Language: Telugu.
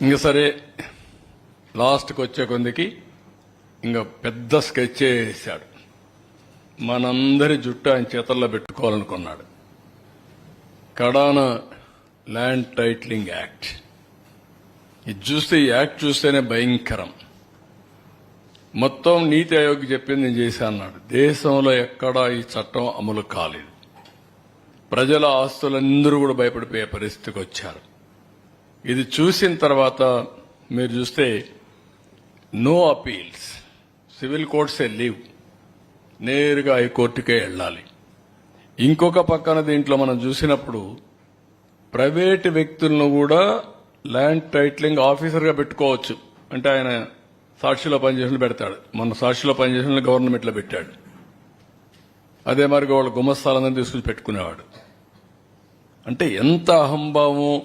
ఇంక సరే లాస్ట్కి వచ్చే కొందికి ఇంకా పెద్ద స్కెచ్ వేసాడు. మనందరి జుట్టు ఆయన చేతల్లో పెట్టుకోవాలనుకున్నాడు. కడాన ల్యాండ్ టైటిలింగ్ యాక్ట్. ఇది చూస్తే ఈ యాక్ట్ చూస్తేనే భయంకరం. మొత్తం నీతి ఆయోగ్ చెప్పింది నేను చేశాను అన్నాడు. దేశంలో ఎక్కడా ఈ చట్టం అమలు కాలేదు. ప్రజల ఆస్తులందరూ కూడా భయపడిపోయే పరిస్థితికి వచ్చారు. ఇది చూసిన తర్వాత మీరు చూస్తే నో అపీల్స్, సివిల్ కోర్ట్సే లీవ్, నేరుగా హైకోర్టుకే వెళ్ళాలి. ఇంకొక పక్కన దీంట్లో మనం చూసినప్పుడు ప్రైవేటు వ్యక్తులను కూడా ల్యాండ్ టైటిలింగ్ ఆఫీసర్గా పెట్టుకోవచ్చు. అంటే ఆయన సాక్షిలో పనిచేసిన పెడతాడు. మన సాక్షిలో పనిచేసిన గవర్నమెంట్లో పెట్టాడు. అదే మరి వాళ్ళ గుమస్తాలందరినీ తీసుకుని పెట్టుకునేవాడు. అంటే ఎంత అహంభావం